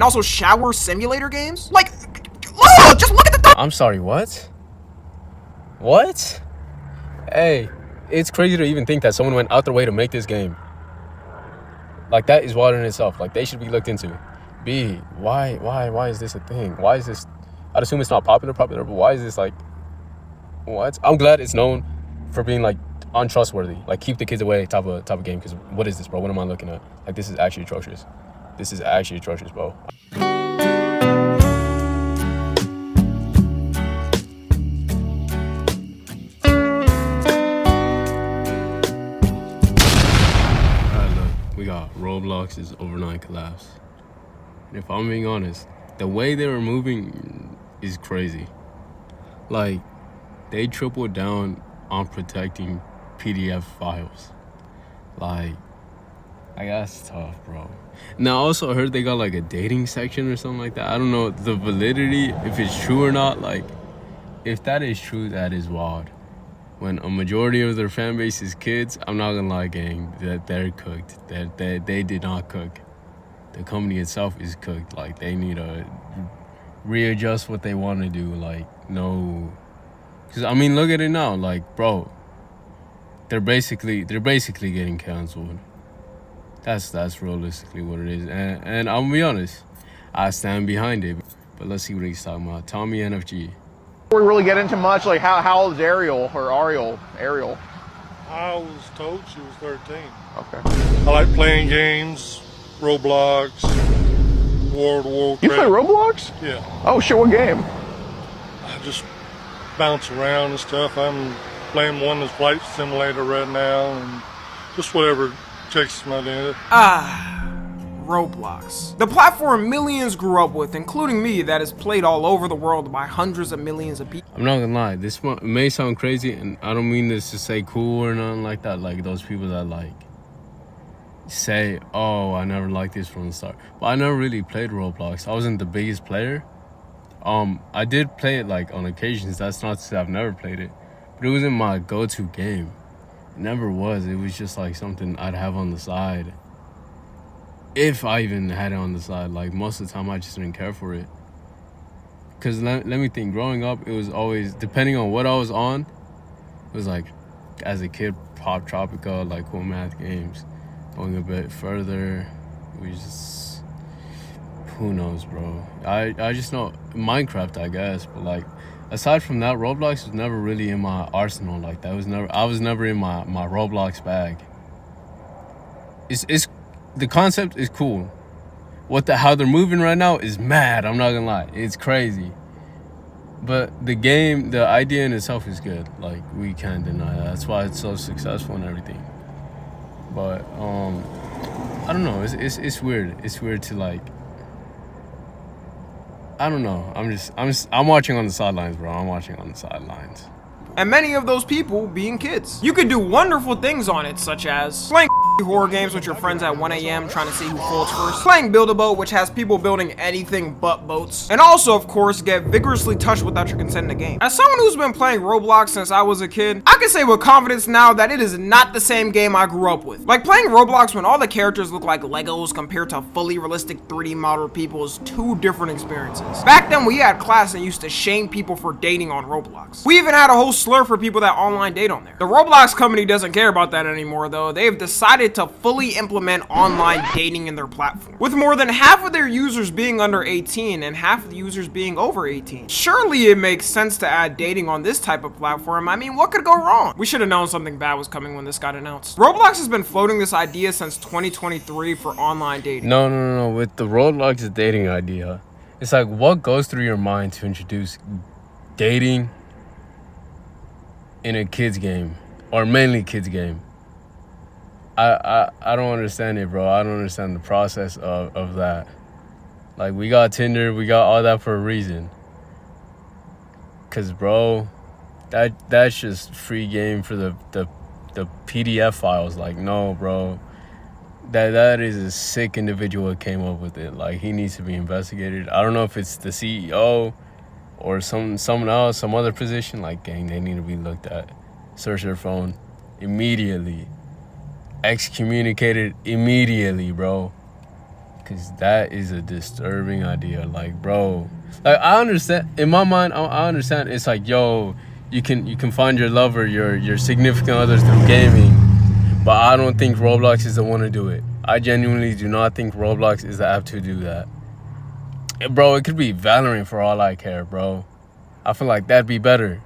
And also shower simulator games? Like, look, just look at the... I'm sorry, what? What? Hey, it's crazy to even think that someone went out their way to make this game. Like, that is wild in itself. Like, they should be looked into. B, why is this a thing? Why is this... I'd assume it's not popular, but why is this, like... What? I'm glad it's known for being, like, untrustworthy. Like, keep the kids away type of game. Because what is this, bro? What am I looking at? Like, this is actually atrocious. This is actually atrocious, bro. We got Roblox's overnight collapse. And if I'm being honest, the way they were moving is crazy. Like, they tripled down on protecting PDF files. Like, I guess it's tough, bro. Now, I also heard they got like a dating section or something like that. I don't know the validity, if it's true or not. Like, if that is true, that is wild. When a majority of their fan base is kids, I'm not gonna lie, gang, that they're cooked. They did not cook. The company itself is cooked. Like, they need to readjust what they want to do. Like, no, because I mean, look at it now. Like, bro, they're basically getting canceled. That's realistically what it is. And I'm gonna be honest, I stand behind it. But let's see what he's talking about. TommyNFG. Before we really get into much, like how old is Ariel? I was told she was 13. Okay. I like playing games, Roblox, World of Warcraft. You play Roblox? Yeah. Oh shit, what game? I just bounce around and stuff. I'm playing one that's Flight Simulator right now, and just whatever takes my day. Roblox. The platform millions grew up with, including me, that is played all over the world by hundreds of millions of people. I'm not gonna lie, this may sound crazy, and I don't mean this to say cool or nothing like that. Like, those people that like say, oh, I never liked this from the start. But I never really played Roblox. I wasn't the biggest player. I did play it like on occasions. That's not to say I've never played it, but it wasn't my go-to game. It never was. It was just like something I'd have on the side. If I even had it on the side, like, most of the time I just didn't care for it. Because let me think, growing up, it was always, depending on what I was on, it was like, as a kid, Pop Tropica, like cool math games. Going a bit further, we just, who knows, bro. I just know Minecraft, I guess, but like, aside from that, Roblox was never really in my arsenal like that. I was never in my Roblox bag. It's the concept is cool. How they're moving right now is mad. I'm not gonna lie, it's crazy. But the game, the idea in itself is good. Like, we can't deny that. That's why it's so successful and everything. But I don't know. It's weird. It's weird to, like, I don't know. I'm watching on the sidelines, bro. I'm watching on the sidelines. And many of those people being kids. You could do wonderful things on it, such as playing horror games with your friends at 1 a.m. trying to see who floats first, playing Build-A-Boat, which has people building anything but boats, and also, of course, get vigorously touched without your consent in the game. As someone who's been playing Roblox since I was a kid, I can say with confidence now that it is not the same game I grew up with. Like, playing Roblox when all the characters look like Legos compared to fully realistic 3D modeled people is two different experiences. Back then, we had class and used to shame people for dating on Roblox. We even had a whole slur for people that online date on there. The Roblox company doesn't care about that anymore, though. They've decided to fully implement online dating in their platform, with more than half of their users being under 18 and half of the users being over 18. Surely it makes sense to add dating on this type of platform. I mean, what could go wrong? We should have known something bad was coming when this got announced. Roblox has been floating this idea since 2023 for online dating. No. With the Roblox dating idea, it's like, what goes through your mind to introduce dating in a kids game, or mainly kids game? I don't understand it, bro. I don't understand the process of that. Like, we got Tinder, we got all that for a reason. Cause, bro, that's just free game for the PDF files. Like, no, bro. That is a sick individual that came up with it. Like, he needs to be investigated. I don't know if it's the CEO or someone else, some other position. Like, gang, they need to be looked at. Search their phone immediately. Excommunicated immediately, bro. Cause that is a disturbing idea. Like, bro, like I understand in my mind. I understand it's like, yo, you can find your lover, your significant other through gaming, but I don't think Roblox is the one to do it. I genuinely do not think Roblox is the app to do that. Bro, it could be Valorant for all I care, bro. I feel like that'd be better.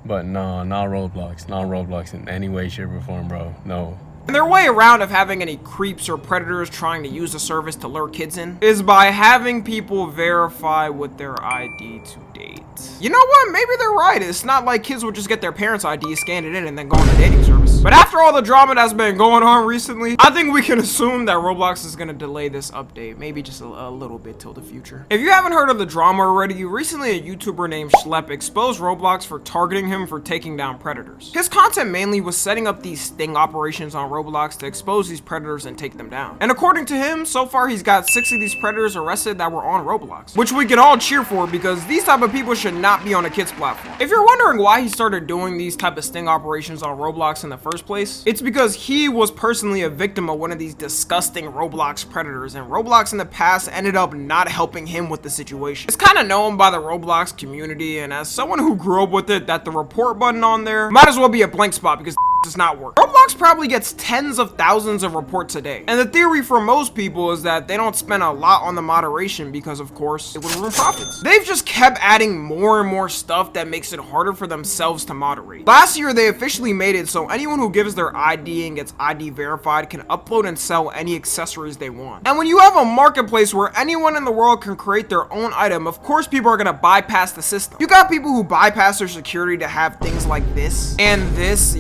But no, not Roblox. Not Roblox in any way, shape, or form, bro. No. And their way around of having any creeps or predators trying to use the service to lure kids in is by having people verify with their ID to date. You know what? Maybe they're right. It's not like kids would just get their parents' ID, scan it in, and then go on the dating service. But after all the drama that's been going on recently, I think we can assume that Roblox is going to delay this update, maybe just a little bit till the future. If you haven't heard of the drama already, recently a YouTuber named Schlep exposed Roblox for targeting him for taking down predators. His content mainly was setting up these sting operations on Roblox to expose these predators and take them down. And according to him, so far he's got 6 of these predators arrested that were on Roblox, which we can all cheer for because these type of people should not be on a kid's platform. If you're wondering why he started doing these type of sting operations on Roblox in the first place, it's because he was personally a victim of one of these disgusting Roblox predators, and Roblox in the past ended up not helping him with the situation. It's kind of known by the Roblox community, and as someone who grew up with it, that the report button on there might as well be a blank spot because does not work. Roblox probably gets tens of thousands of reports a day. And the theory for most people is that they don't spend a lot on the moderation because, of course, it would ruin profits. They've just kept adding more and more stuff that makes it harder for themselves to moderate. Last year, they officially made it so anyone who gives their ID and gets ID verified can upload and sell any accessories they want. And when you have a marketplace where anyone in the world can create their own item, of course people are gonna bypass the system. You got people who bypass their security to have things like this and this.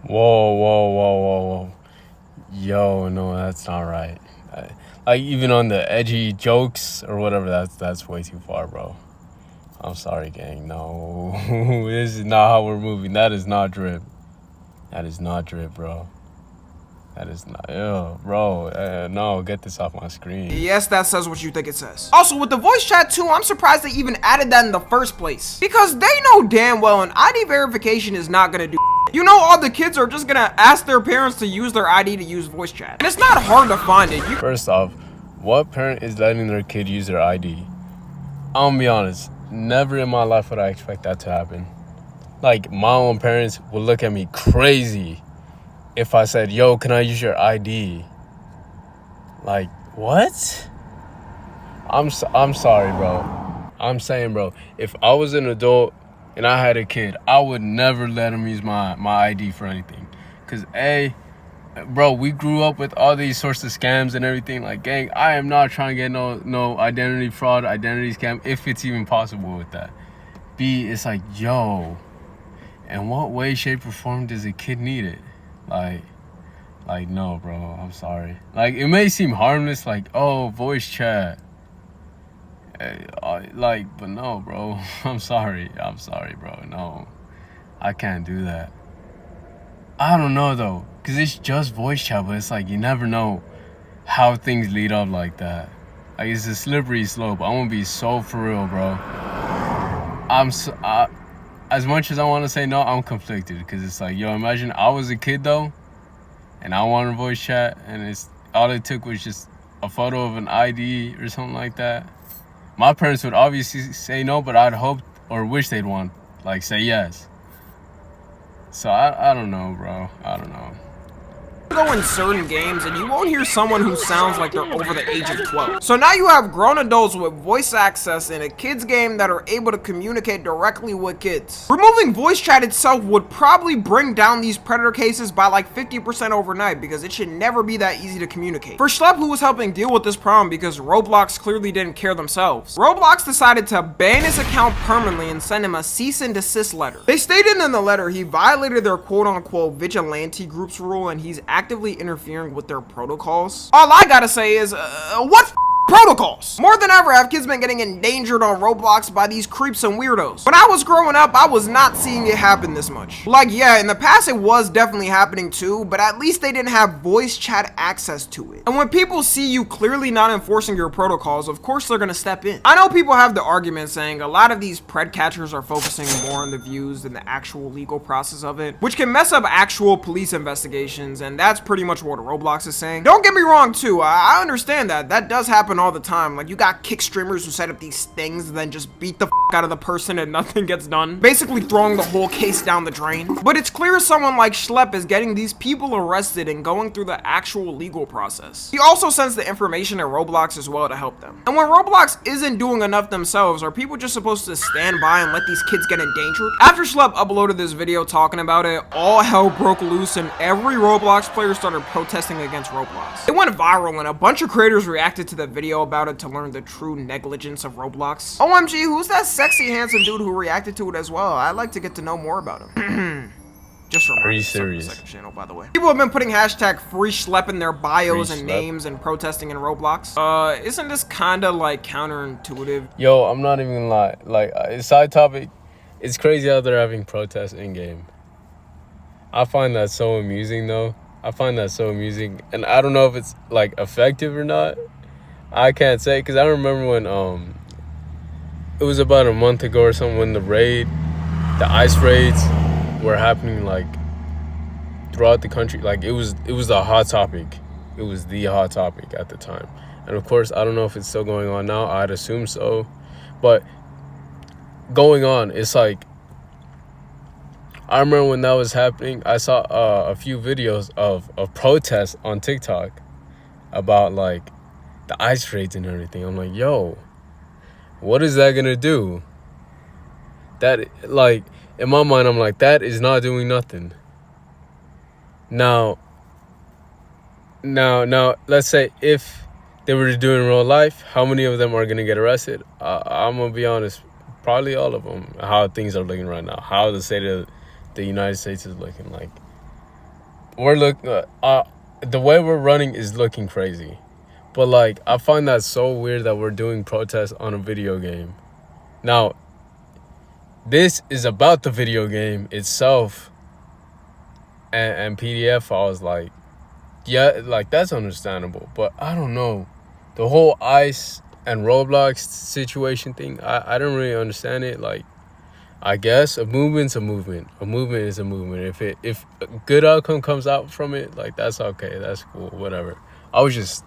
Whoa. Yo, no, that's not right. Like, even on the edgy jokes or whatever, that's way too far, bro. I'm sorry, gang. No, this is not how we're moving. That is not drip. That is not drip, bro. That is not, ew, bro, no, get this off my screen. Yes, that says what you think it says. Also, with the voice chat too, I'm surprised they even added that in the first place. Because they know damn well an ID verification is not gonna do. You know, all the kids are just gonna ask their parents to use their ID to use voice chat. And it's not hard to find it. First off, what parent is letting their kid use their ID? I'm gonna be honest, never in my life would I expect that to happen. Like, my own parents would look at me crazy if I said, yo, can I use your ID? Like, what? I'm sorry, bro. I'm saying, bro, if I was an adult and I had a kid, I would never let him use my ID for anything. Because, bro, we grew up with all these sorts of scams and everything. Like, gang, I am not trying to get no identity fraud, identity scam, if it's even possible with that. B, it's like, yo, in what way, shape, or form does a kid need it? Like, no, bro, I'm sorry. Like, it may seem harmless, like, oh, voice chat. But no, bro, I'm sorry, bro, no. I can't do that. I don't know, though, because it's just voice chat, but it's like, you never know how things lead up like that. Like, it's a slippery slope. I'm gonna be so for real, bro. As much as I want to say no, I'm conflicted because it's like, yo, imagine I was a kid though, and I wanted voice chat, and it's all it took was just a photo of an ID or something like that. My parents would obviously say no, but I'd hope or wish they'd say yes. So I don't know, bro. I don't know. Go in certain games and you won't hear someone who sounds like they're over the age of 12. So now you have grown adults with voice access in a kids game that are able to communicate directly with kids. Removing voice chat itself would probably bring down these predator cases by like 50% overnight because it should never be that easy to communicate. For Schlep, who was helping deal with this problem because Roblox clearly didn't care themselves, Roblox decided to ban his account permanently and send him a cease and desist letter. They stated in the letter he violated their quote-unquote vigilante group's rule and he's actively interfering with their protocols. All I gotta say is, what protocols? worse. More than ever have kids been getting endangered on Roblox by these creeps and weirdos. When I was growing up, I was not seeing it happen this much. Like, yeah, in the past it was definitely happening too, but at least they didn't have voice chat access to it. And when people see you clearly not enforcing your protocols, of course they're gonna step in. I know people have the argument saying a lot of these pred catchers are focusing more on the views than the actual legal process of it, which can mess up actual police investigations, and that's pretty much what Roblox is saying. Don't get me wrong too, I understand that does happen all the time. Like, you got kick streamers who set up these things and then just beat the out of the person and nothing gets done, basically throwing the whole case down the drain. But it's clear someone like Schlep is getting these people arrested and going through the actual legal process. He also sends the information to Roblox as well to help them. And when Roblox isn't doing enough themselves, are people just supposed to stand by and let these kids get endangered? After Schlep uploaded this video talking about it, all hell broke loose and every Roblox player started protesting against Roblox. It went viral and a bunch of creators reacted to the video about it to learn the true negligence of Roblox. OMG, who's that sexy handsome dude who reacted to it as well? I'd like to get to know more about him. Just Are you serious? Second channel, by the way. People have been putting hashtag free schlep in their bios and names and protesting in Roblox. Isn't this kinda like counterintuitive? Yo, I'm not even gonna lie. Like, side topic, it's crazy how they're having protests in game. I find that so amusing though. I find that so amusing, and I don't know if it's like effective or not. I can't say, because I remember when it was about a month ago or something when the ice raids were happening like throughout the country. Like, it was the hot topic. It was the hot topic at the time. And of course, I don't know if it's still going on now. I'd assume so. But going on, it's like, I remember when that was happening, I saw a few videos of protests on TikTok about like the ice raids and everything. I'm like, yo, what is that gonna do? That, like, in my mind, I'm like, that is not doing nothing. Now, let's say if they were to do it in real life, how many of them are gonna get arrested? I'm gonna be honest, probably all of them. How things are looking right now, how the state of the United States is looking, like, the way we're running is looking crazy. But like, I find that so weird that we're doing protests on a video game. Now, this is about the video game itself and PDF files. Like, yeah, like, that's understandable. But I don't know, the whole ICE and Roblox situation thing, I don't really understand it. Like, I guess a movement's a movement. A movement is a movement. If a good outcome comes out from it, like, that's okay. That's cool. Whatever. I was just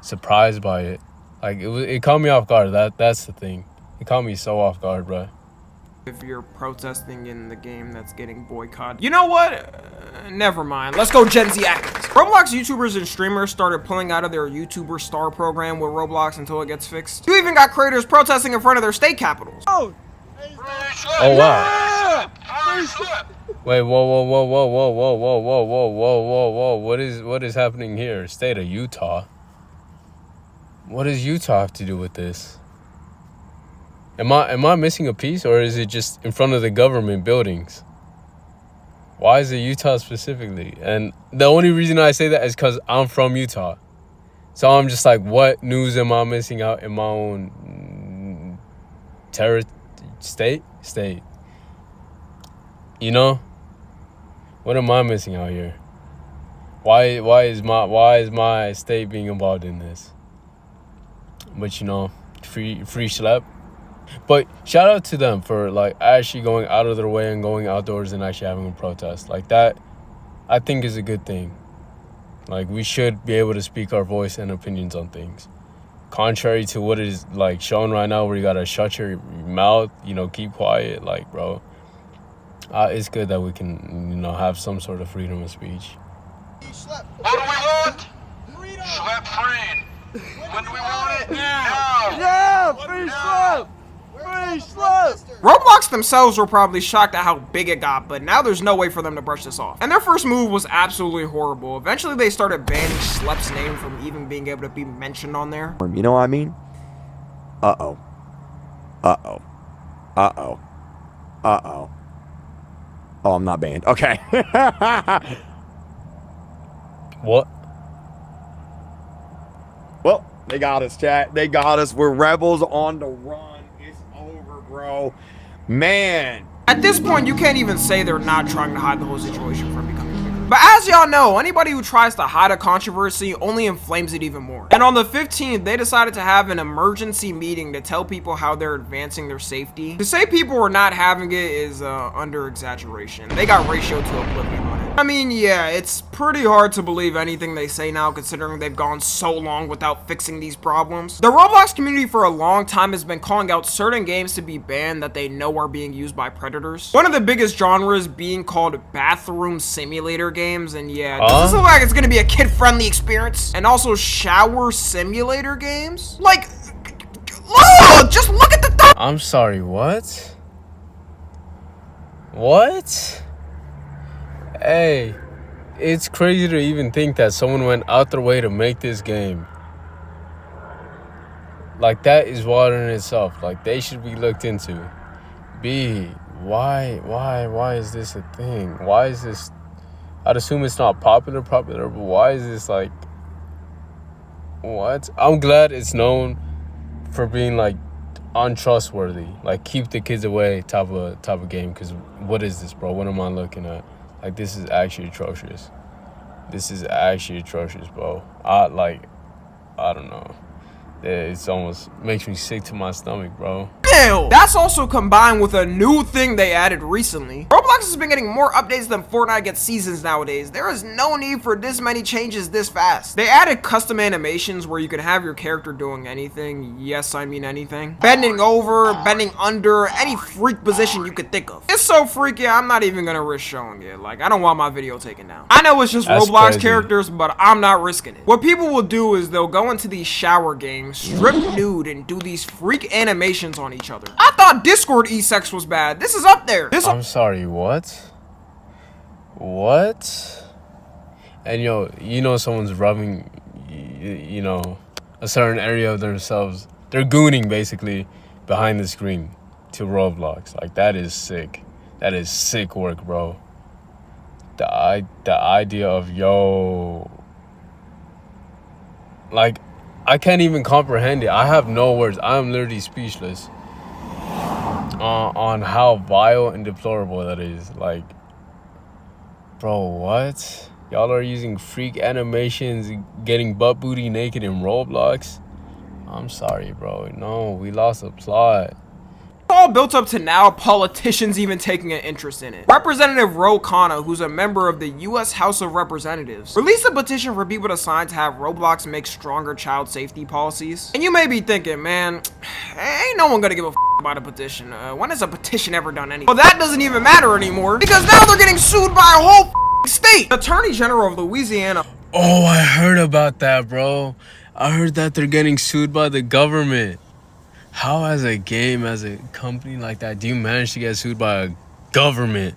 surprised by it. Like, it caught me off guard. That's the thing. It caught me so off guard, bro. If you're protesting in the game that's getting boycotted. You know what? Never mind. Let's go Gen Z activists. Roblox YouTubers and streamers started pulling out of their YouTuber star program with Roblox until it gets fixed. You even got creators protesting in front of their state capitals. Oh wow. Wait, whoa. What is happening here? State of Utah. What does Utah have to do with this? Am I missing a piece, or is it just in front of the government buildings? Why is it Utah specifically? And the only reason I say that is because I'm from Utah. So I'm just like, what news am I missing out in my own state? You know? What am I missing out here? Why is my state being involved in this? But, you know, free schlep. But shout out to them for like actually going out of their way and going outdoors and actually having a protest. Like, that, I think, is a good thing. Like, we should be able to speak our voice and opinions on things. Contrary to what is like shown right now, where you gotta shut your mouth, you know, keep quiet. Like, bro, it's good that we can, you know, have some sort of freedom of speech. What do we want? Freedom. Schlep freed. When do we want it? Now. Yeah, free schlep! Free schlep! Roblox themselves were probably shocked at how big it got, but now there's no way for them to brush this off. And their first move was absolutely horrible. Eventually they started banning Schlep's name from even being able to be mentioned on there. You know what I mean? Uh-oh. Uh-oh. Uh-oh. Uh-oh. Oh, I'm not banned. Okay. What? Well, They got us, chat. They got us. We're rebels on the run. It's over, bro. Man. At this point, you can't even say they're not trying to hide the whole situation from becoming bigger. But as y'all know, anybody who tries to hide a controversy only inflames it even more. And on the 15th, they decided to have an emergency meeting to tell people how they're advancing their safety. To say people were not having it is under exaggeration. They got ratioed to oblivion on it. I mean, yeah, it's pretty hard to believe anything they say now considering they've gone so long without fixing these problems. The Roblox community for a long time has been calling out certain games to be banned that they know are being used by predators. One of the biggest genres being called bathroom simulator games, and yeah, does this look like it's gonna be a kid-friendly experience? And also shower simulator games? Like, look, just look at the I'm sorry, what? What? Hey, it's crazy to even think that someone went out their way to make this game. Like, that is wild in itself. Like, they should be looked into. B, why is this a thing? Why is this, I'd assume it's not popular, but why is this, like, what? I'm glad it's known for being, like, untrustworthy. Like, keep the kids away type of game, because what is this, bro? What am I looking at? Like, this is actually atrocious. This is actually atrocious, bro. I don't know. It's almost makes me sick to my stomach, bro. Ew. That's also combined with a new thing they added recently. Roblox has been getting more updates than Fortnite gets seasons nowadays. There is no need for this many changes this fast. They added custom animations where you can have your character doing anything. Yes, I mean anything. Bending over, bending under, any freak position you could think of. It's so freaky, I'm not even gonna risk showing it. Like, I don't want my video taken down. I know it's just That's Roblox crazy. characters, but I'm not risking it. What people will do is they'll go into these shower games, strip nude, and do these freak animations on each other. I thought Discord e-sex was bad. This is up there. I'm sorry, what? What? And you know someone's rubbing, you know, a certain area of themselves. They're gooning, basically, behind the screen to Roblox. Like, that is sick. That is sick work, bro. The idea of, like, I can't even comprehend it. I have no words. I'm literally speechless on how vile and deplorable that is. Like, bro, what? Y'all are using freak animations, getting butt booty naked in Roblox? I'm sorry, bro. No, we lost the plot. All built up to now politicians even taking an interest in it. Representative Ro Khanna, who's a member of the US House of Representatives, released a petition for people to sign to have Roblox make stronger child safety policies. And you may be thinking, man, ain't no one gonna give a about a petition. When has a petition ever done anything? Well, that doesn't even matter anymore because now they're getting sued by a whole state. The Attorney General of Louisiana. Oh, I heard about that, bro. I heard that they're getting sued by the government. How, as a game, as a company like that, do you manage to get sued by a government?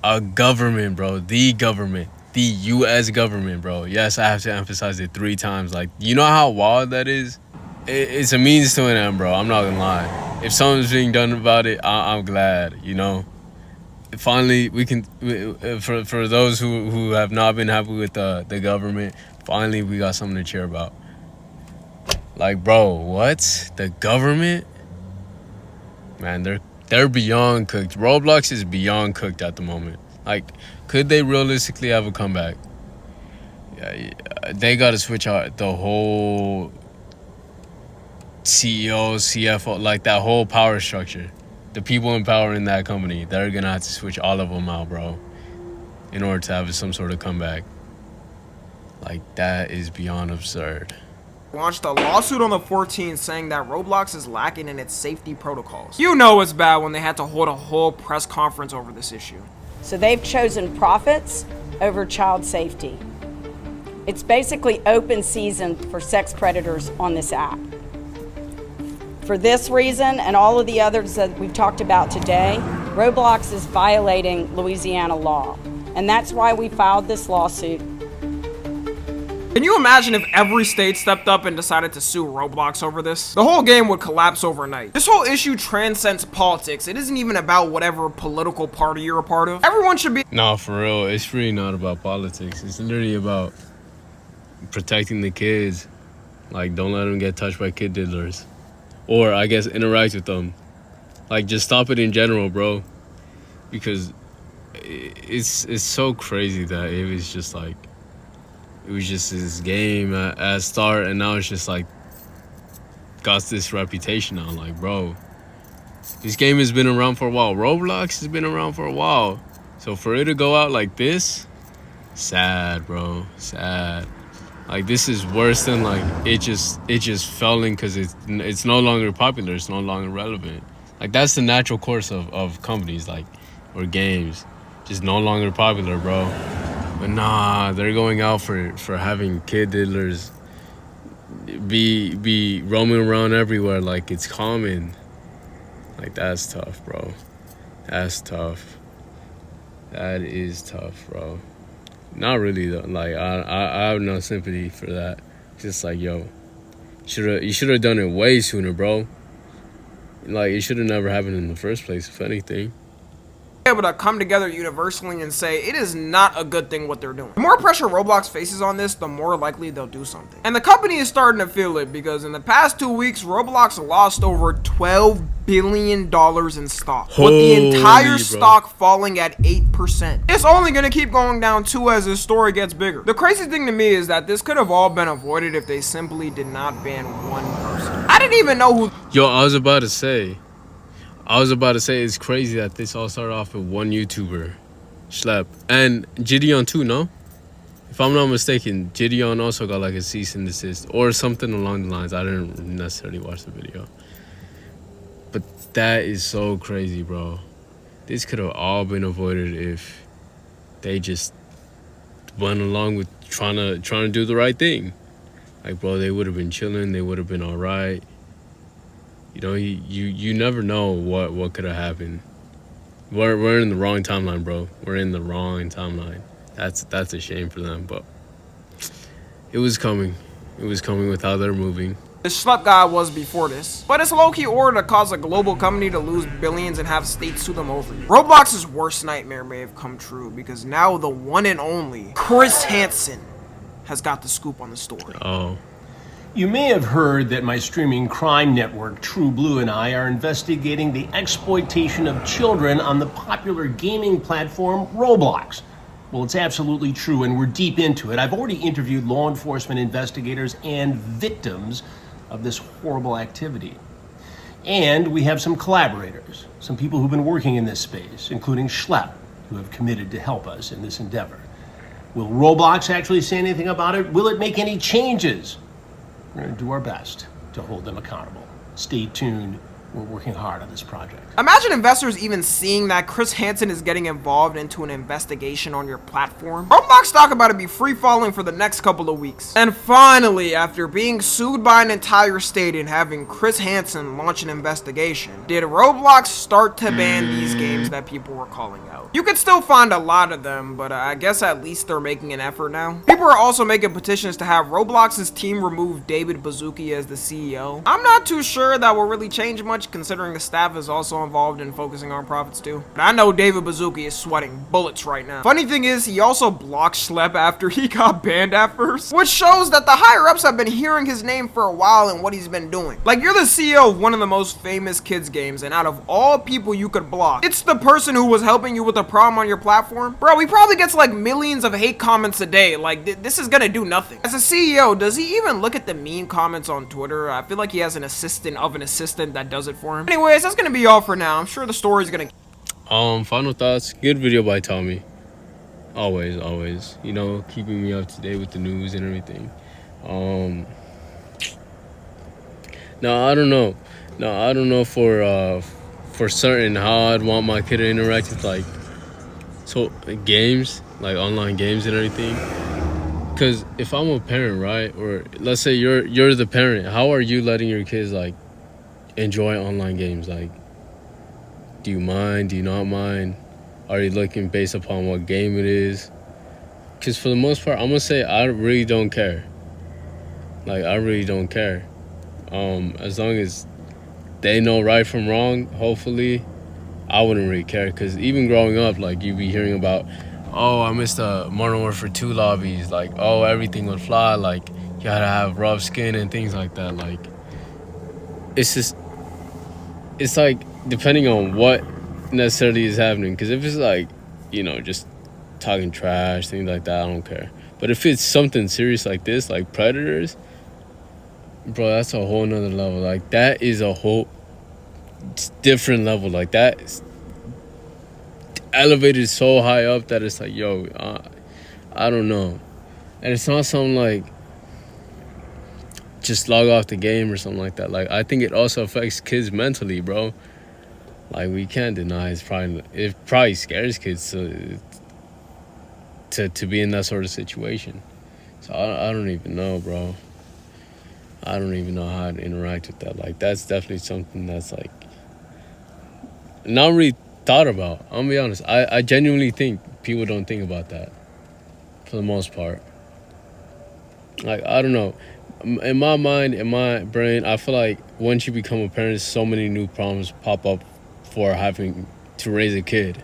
A government, bro. The government. The U.S. government, bro. Yes, I have to emphasize it 3 times. Like, you know how wild that is? It's a means to an end, bro. I'm not gonna lie. If something's being done about it, I'm glad, you know? Finally, we can, for those who have not been happy with the government, finally we got something to cheer about. Like, bro, what? The government? Man, they're beyond cooked. Roblox is beyond cooked at the moment. Like, could they realistically have a comeback? Yeah, they got to switch out the whole CEO, CFO, like that whole power structure. The people in power in that company, they're going to have to switch all of them out, bro, in order to have some sort of comeback. Like, that is beyond absurd. Launched a lawsuit on the 14th saying that Roblox is lacking in its safety protocols. You know it's bad when they had to hold a whole press conference over this issue. So they've chosen profits over child safety. It's basically open season for sex predators on this app. For this reason and all of the others that we've talked about today, Roblox is violating Louisiana law. And that's why we filed this lawsuit. Can you imagine if every state stepped up and decided to sue Roblox over this? The whole game would collapse overnight. This whole issue transcends politics. It isn't even about whatever political party you're a part of. Everyone should be— No, for real, it's really not about politics. It's literally about protecting the kids. Like, don't let them get touched by kid diddlers. Or, I guess, interact with them. Like, just stop it in general, bro. Because it's so crazy that it was just like, it was just this game at start, and now it's just like, got this reputation now. Like, bro, this game has been around for a while. Roblox has been around for a while. So for it to go out like this, sad, bro, sad. Like, this is worse than like it just failing because it's no longer popular. It's no longer relevant. Like, that's the natural course of companies, like, or games, just no longer popular, bro. But nah, they're going out for having kid diddlers be roaming around everywhere like it's common. Like, that's tough, bro. That's tough. That is tough, bro. Not really though. Like, I have no sympathy for that. It's just like, yo, you should have done it way sooner, bro. Like, it should have never happened in the first place, if anything. Able to come together universally and say it is not a good thing what they're doing. The more pressure Roblox faces on this, the more likely they'll do something. And the company is starting to feel it because in the past 2 weeks, Roblox lost over $12 billion in stock, with the entire stock falling at 8%. It's only gonna keep going down too as this story gets bigger. The crazy thing to me is that this could have all been avoided if they simply did not ban one person. I didn't even know who. Yo, I was about to say it's crazy that this all started off with one YouTuber, Schlep, and Gideon too, no? If I'm not mistaken, Gideon also got like a cease and desist or something along the lines. I didn't necessarily watch the video. But that is so crazy, bro. This could have all been avoided if they just went along with trying to do the right thing. Like, bro, they would have been chilling. They would have been all right. You know, you never know what could have happened. We're in the wrong timeline, bro. We're in the wrong timeline. That's a shame for them, but it was coming. It was coming with how they're moving. The schlep guy was before this, but it's low-key order to cause a global company to lose billions and have states sue them over you. Roblox's worst nightmare may have come true because now the one and only Chris Hansen has got the scoop on the story. Oh. You may have heard that my streaming crime network, True Blue, and I are investigating the exploitation of children on the popular gaming platform Roblox. Well, it's absolutely true, and we're deep into it. I've already interviewed law enforcement investigators and victims of this horrible activity. And we have some collaborators, some people who've been working in this space, including Schlep, who have committed to help us in this endeavor. Will Roblox actually say anything about it? Will it make any changes? We're going to do our best to hold them accountable. Stay tuned. We're working hard on this project. Imagine investors even seeing that Chris Hansen is getting involved into an investigation on your platform. Roblox stock about to be free falling for the next couple of weeks. And finally, after being sued by an entire state and having Chris Hansen launch an investigation, did Roblox start to ban these games that people were calling out? You could still find a lot of them, but I guess at least they're making an effort now. People are also making petitions to have Roblox's team remove David Baszucki as the CEO. I'm not too sure that will really change much, considering the staff is also involved in focusing on profits too. But I know David Baszucki is sweating bullets right now. Funny thing is, he also blocked Schlep after he got banned at first, which shows that the higher ups have been hearing his name for a while and what he's been doing. Like, you're the CEO of one of the most famous kids games, and out of all people you could block, it's the person who was helping you with a problem on your platform. Bro, he probably gets like millions of hate comments a day. Like, this is gonna do nothing. As a CEO, does he even look at the mean comments on Twitter? I feel like he has an assistant of an assistant that does it for him. Anyways, that's gonna be all for now. I'm sure the story's gonna. Final thoughts. Good video by Tommy. Always. You know, keeping me up to date with the news and everything. No, I don't know for certain how I'd want my kid to interact with like games, like online games and everything. Because if I'm a parent, right, or let's say you're the parent, how are you letting your kids like enjoy online games? Like, do you mind? Do you not mind? Are you looking based upon what game it is? Because for the most part, I'm gonna say I really don't care. Like, I really don't care. As long as they know right from wrong, hopefully, I wouldn't really care. Because even growing up, like, you'd be hearing about, oh, I missed a Modern Warfare 2 lobbies. Like, oh, everything would fly. Like, you gotta have rough skin and things like that. Like, it's just, it's like depending on what necessarily is happening. Because if it's like, you know, just talking trash, things like that, I don't care. But if it's something serious like this, like predators, bro, that's a whole nother level. Like, that is a whole different level. Like, that is elevated so high up that it's like, yo, I don't know. And it's not something like just log off the game or something like that. Like, I think it also affects kids mentally, bro. Like, we can't deny it probably scares kids to be in that sort of situation. So I don't even know, bro. I don't even know how to interact with that. Like, that's definitely something that's like not really thought about. I'm gonna be honest. I genuinely think people don't think about that for the most part. Like, I don't know. In my mind, in my brain, I feel like once you become a parent, so many new problems pop up for having to raise a kid.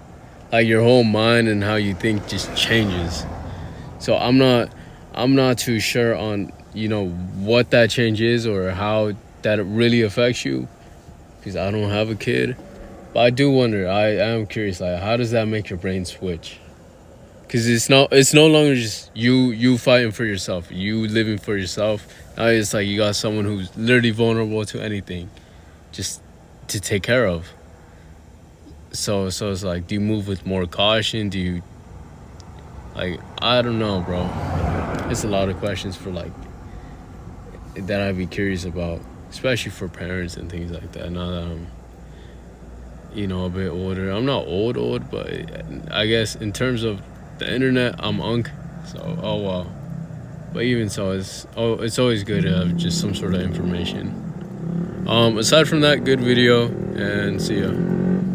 Like, your whole mind and how you think just changes. So I'm not too sure on, you know, what that change is or how that it really affects you, because I don't have a kid. But I do wonder, I am curious, like, how does that make your brain switch? Because it's no longer just you fighting for yourself, you living for yourself. Now it's like you got someone who's literally vulnerable to anything just to take care of. So it's like, do you move with more caution? Do you, like, I don't know, bro. It's a lot of questions for, like, that I'd be curious about, especially for parents and things like that. Now that I'm, you know, a bit older. I'm not old, but I guess in terms of the internet, I'm unk. So, oh well. But even so, it's always good to have just some sort of information. Aside from that, good video, and see ya.